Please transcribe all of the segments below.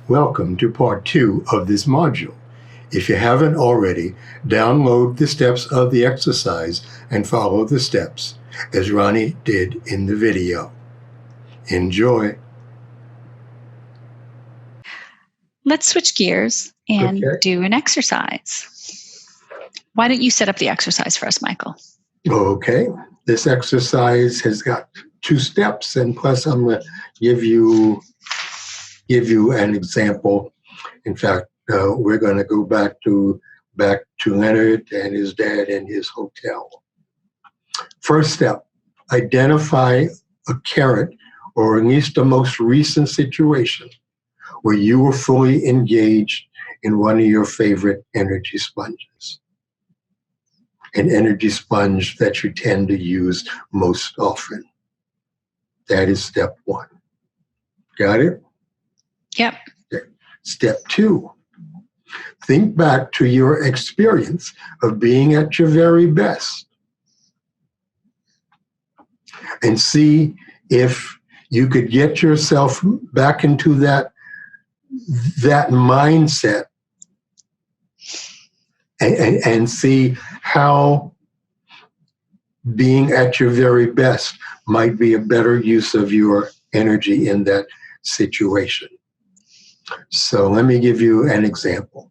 Welcome to part 2 of this module. If you haven't already, download the steps of the exercise and follow the steps as Ronnie did in the video. Enjoy. Let's switch gears and do an exercise. Why don't you set up the exercise for us, Michael? Okay. This exercise has got 2 steps, and plus I'm going to give you an example. In fact, we're going to go back to Leonard and his dad in his hotel. First step, identify a current or at least the most recent situation where you were fully engaged in one of your favorite energy sponges. An energy sponge that you tend to use most often. That is step 1. Got it? Yep. Step 2, think back to your experience of being at your very best and see if you could get yourself back into that mindset and see how being at your very best might be a better use of your energy in that situation. So let me give you an example.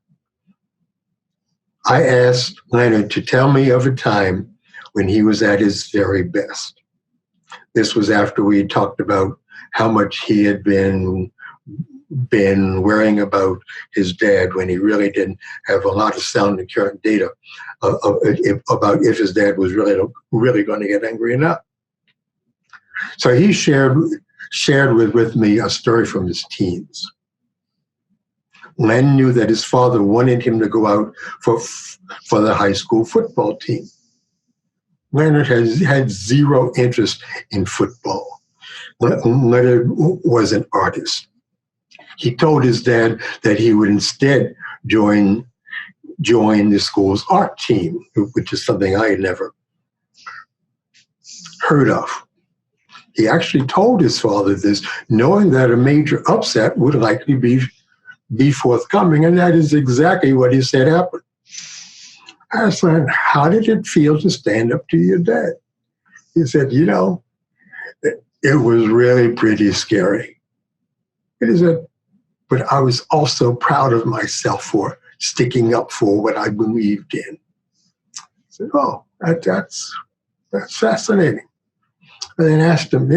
I asked Leonard to tell me of a time when he was at his very best. This was after we had talked about how much he had been worrying about his dad when he really didn't have a lot of sound and current data about if his dad was really going to get angry or not. So he shared with me a story from his teens. Len knew that his father wanted him to go out for the high school football team. Leonard had zero interest in football. Leonard was an artist. He told his dad that he would instead join the school's art team, which is something I had never heard of. He actually told his father this, knowing that a major upset would likely be forthcoming, and that is exactly what he said happened. I asked him, how did it feel to stand up to your dad? He said, it was really pretty scary. And he said, but I was also proud of myself for sticking up for what I believed in. I said, oh, that's fascinating. And then asked him,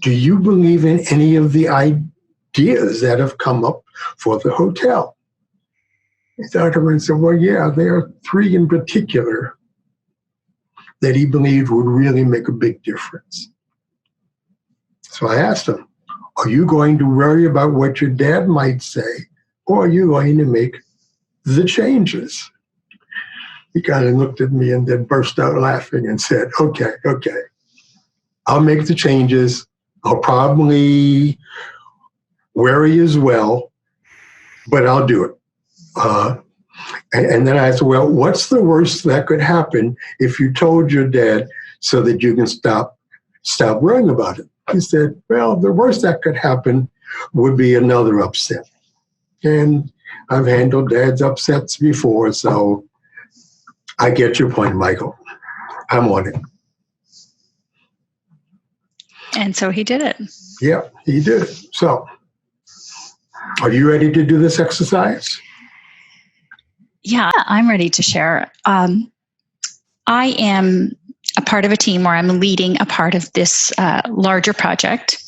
do you believe in any of the ideas that have come up for the hotel? He thought of it and said, well, yeah, there are 3 in particular that he believed would really make a big difference. So I asked him, are you going to worry about what your dad might say, or are you going to make the changes? He kind of looked at me and then burst out laughing and said, okay, I'll make the changes. I'll probably worry as well, but I'll do it. And then I said, well, what's the worst that could happen if you told your dad so that you can stop worrying about it? He said, well, the worst that could happen would be another upset. And I've handled dad's upsets before, so I get your point, Michael. I'm on it. And so he did it. Yeah, he did it. So, are you ready to do this exercise? Yeah, I'm ready to share. I am a part of a team where I'm leading a part of this larger project.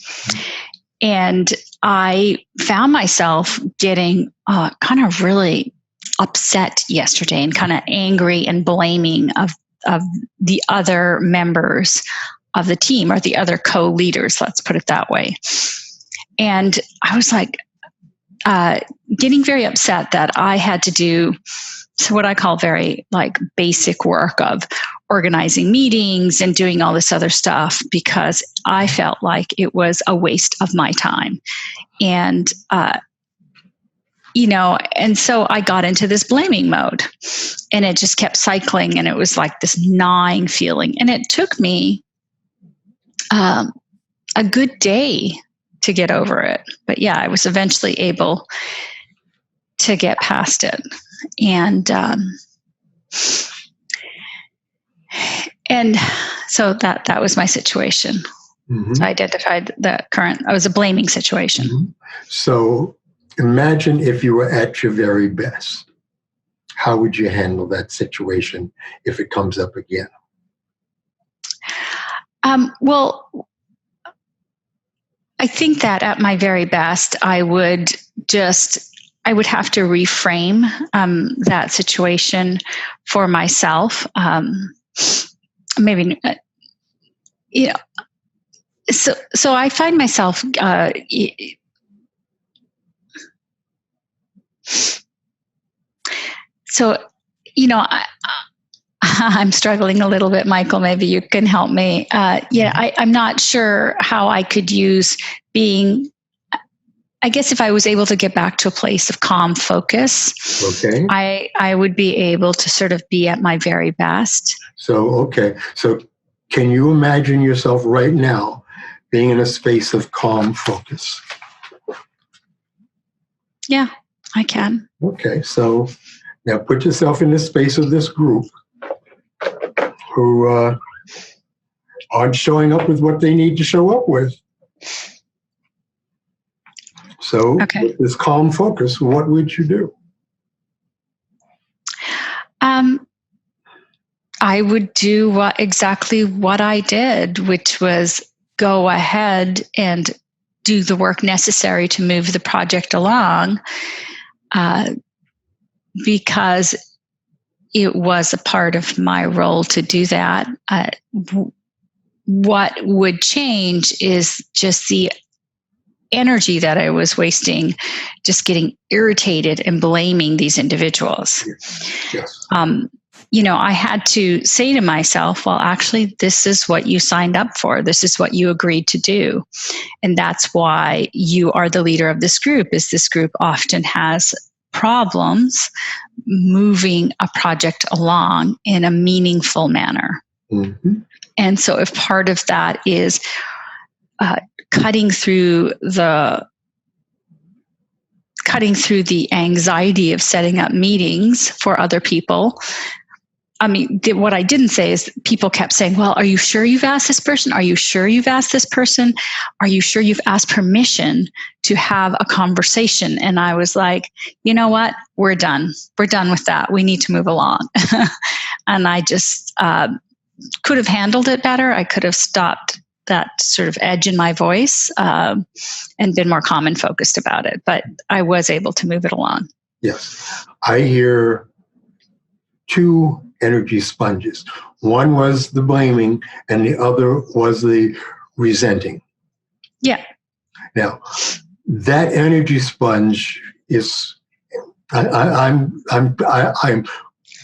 And I found myself getting kind of really upset yesterday and kind of angry and blaming of the other members of the team, or the other co-leaders, let's put it that way. And I was like, getting very upset that I had to do what I call very basic work of organizing meetings and doing all this other stuff, because I felt like it was a waste of my time. And, and so I got into this blaming mode, and it just kept cycling, and it was like this gnawing feeling. And it took me a good day to get over it. But yeah, I was eventually able to get past it. And so that was my situation. Mm-hmm. So I identified I was a blaming situation. Mm-hmm. So imagine if you were at your very best. How would you handle that situation if it comes up again? Well, I think that at my very best, I would have to reframe that situation for myself. Maybe, so I find myself, I'm struggling a little bit, Michael. Maybe you can help me. I'm not sure how I could use being, I guess if I was able to get back to a place of calm focus, okay, I would be able to sort of be at my very best. So can you imagine yourself right now being in a space of calm focus? Yeah, I can. Okay, so now put yourself in the space of this group who aren't showing up with what they need to show up with. So with this calm focus, what would you do? I would do exactly what I did, which was go ahead and do the work necessary to move the project along, because it was a part of my role to do that. What would change is just the energy that I was wasting, just getting irritated and blaming these individuals. Yes. I had to say to myself, well, actually, this is what you signed up for. This is what you agreed to do. And that's why you are the leader of this group, is this group often has problems moving a project along in a meaningful manner. Mm-hmm. And so if part of that is cutting through the anxiety of setting up meetings for other people. I mean, what I didn't say is people kept saying, well, are you sure you've asked this person? Are you sure you've asked this person? Are you sure you've asked permission to have a conversation? And I was like, you know what? We're done. We're done with that. We need to move along. And I just could have handled it better. I could have stopped that sort of edge in my voice and been more calm and focused about it. But I was able to move it along. Yes. I hear two energy sponges. One was the blaming and the other was the resenting. Yeah. Now, that energy sponge is, I'm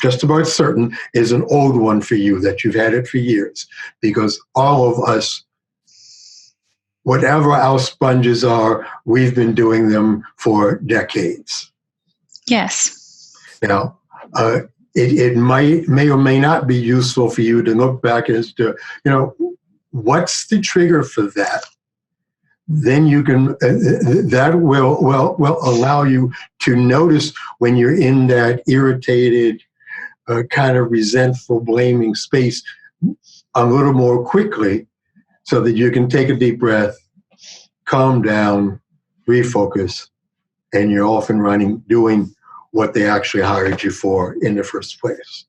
just about certain, is an old one for you, that you've had it for years, because all of us, whatever our sponges are, we've been doing them for decades. Yes. Now, it may or may not be useful for you to look back as to, what's the trigger for that? Then you can, that will allow you to notice when you're in that irritated, kind of resentful, blaming space a little more quickly, so that you can take a deep breath, calm down, refocus, and you're off and running, doing what they actually hired you for in the first place.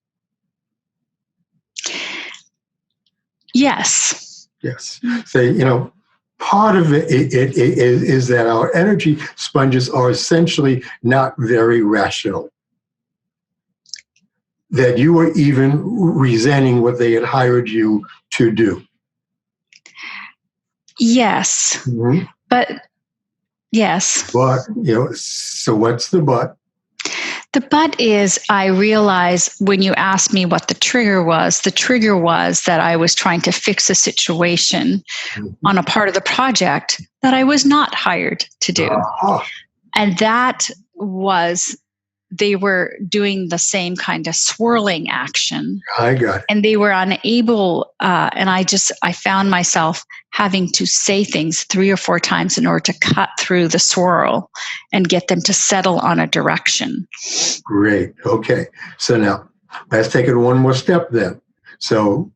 Yes. Yes. So, part of it is that our energy sponges are essentially not very rational. That you were even resenting what they had hired you to do. Yes. Mm-hmm. But yes. But, so what's the but? The but is, I realize when you asked me what the trigger was that I was trying to fix a situation on a part of the project that I was not hired to do. And that was they were doing the same kind of swirling action. I got it. And they were unable, and I found myself having to say things 3 or 4 times in order to cut through the swirl and get them to settle on a direction. Great. Okay. So now let's take it one more step then. So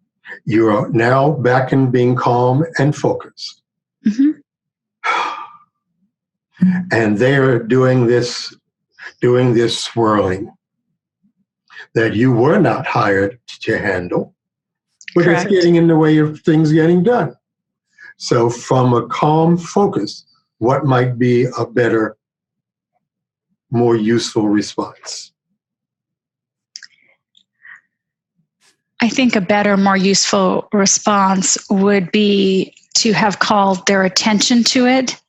you are now back in being calm and focused. Mm-hmm. And they are doing this swirling that you were not hired to handle, but Correct. it's getting in the way of things getting done. So from a calm focus, what might be a better, more useful response? I think a better, more useful response would be to have called their attention to it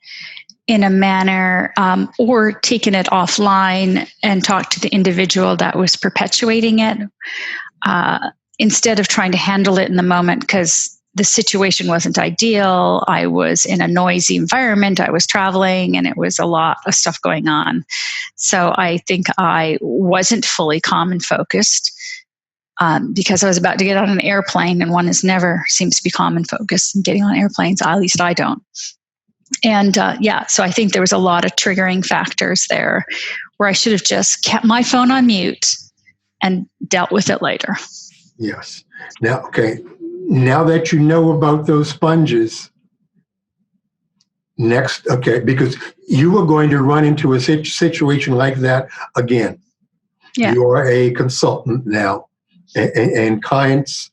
in a manner, or taken it offline and talked to the individual that was perpetuating it, instead of trying to handle it in the moment, because the situation wasn't ideal. I was in a noisy environment. I was traveling, and it was a lot of stuff going on. So I think I wasn't fully calm and focused, because I was about to get on an airplane, and one never seems to be calm and focused. And getting on airplanes, at least I don't. And so I think there was a lot of triggering factors there where I should have just kept my phone on mute and dealt with it later. Yes. Now, okay. Now that you know about those sponges, next, okay, because you are going to run into a situation like that again. Yeah. You are a consultant now, and clients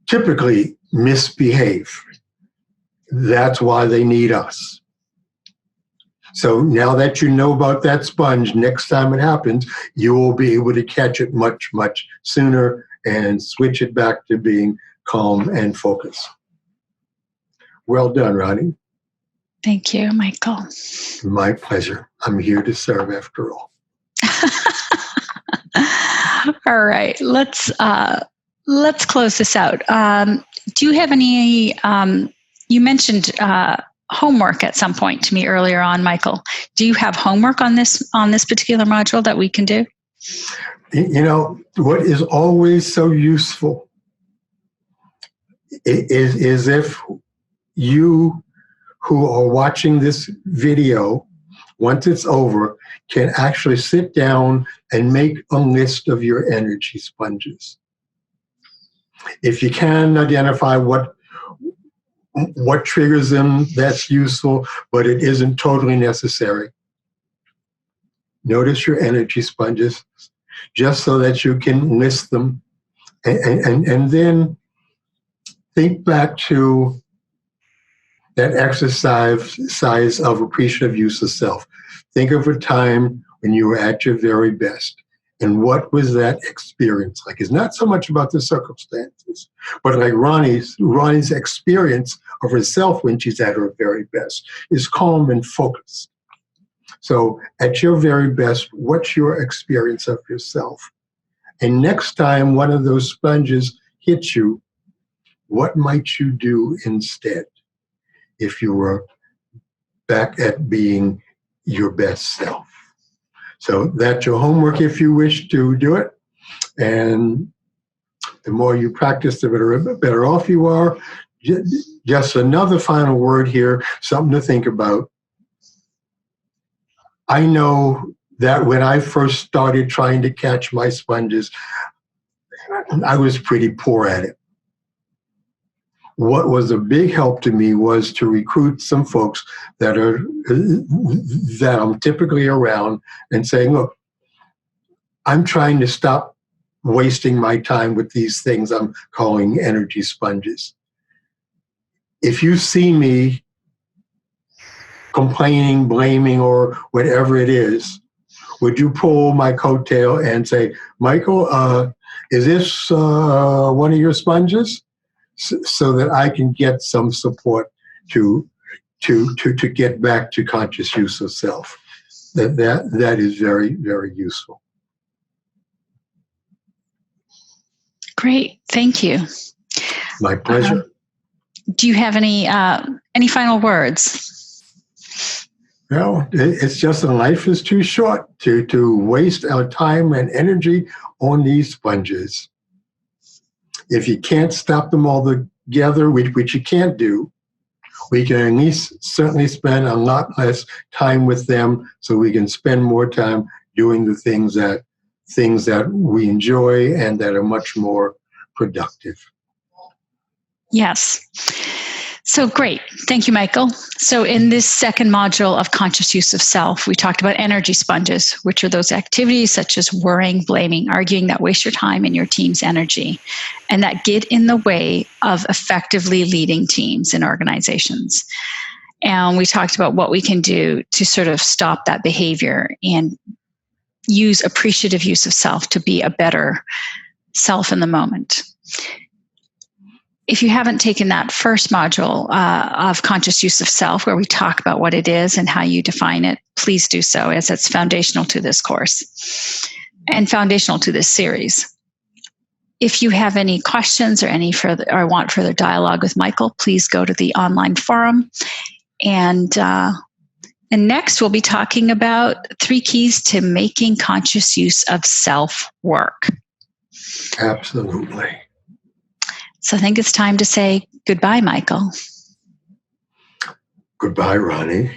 typically misbehave. That's why they need us. So now that you know about that sponge, next time it happens, you will be able to catch it much, much sooner and switch it back to being calm and focused. Well done, Ronnie. Thank you, Michael. My pleasure. I'm here to serve after all. All right, let's close this out. Do you have any? You mentioned homework at some point to me earlier on, Michael. Do you have homework on this particular module that we can do? You know, what is always so useful is if you who are watching this video, once it's over, can actually sit down and make a list of your energy sponges. If you can identify what triggers them, that's useful, but it isn't totally necessary. Notice your energy sponges just so that you can list them, and then think back to that exercise of appreciative use of self. Think of a time when you were at your very best. And what was that experience like? It's not so much about the circumstances, but like Ronnie's experience of herself when she's at her very best is calm and focused. So at your very best, what's your experience of yourself? And next time one of those sponges hits you, what might you do instead if you were back at being your best self? So that's your homework if you wish to do it. And the more you practice, the better off you are. Just another final word here, something to think about. I know that when I first started trying to catch my sponges, I was pretty poor at it. What was a big help to me was to recruit some folks that I'm typically around and saying, look, I'm trying to stop wasting my time with these things I'm calling energy sponges. If you see me complaining, blaming, or whatever it is, would you pull my coattail and say, Michael, is this one of your sponges? So that I can get some support to get back to conscious use of self. That is very, very useful. Great, thank you. My pleasure. Do you have any final words? Well, it's just that life is too short to waste our time and energy on these sponges. If you can't stop them all together, which you can't do, we can at least certainly spend a lot less time with them, so we can spend more time doing the things that we enjoy and that are much more productive. Yes. So great. Thank you, Michael. So in this second module of conscious use of self, we talked about energy sponges, which are those activities such as worrying, blaming, arguing that waste your time and your team's energy, and that get in the way of effectively leading teams and organizations. And we talked about what we can do to sort of stop that behavior and use appreciative use of self to be a better self in the moment. If you haven't taken that first module of conscious use of self, where we talk about what it is and how you define it, please do so, as it's foundational to this course and foundational to this series. If you have any questions or want further dialogue with Michael, please go to the online forum. And next, we'll be talking about 3 keys to making conscious use of self work. Absolutely. So I think it's time to say goodbye, Michael. Goodbye, Ronnie.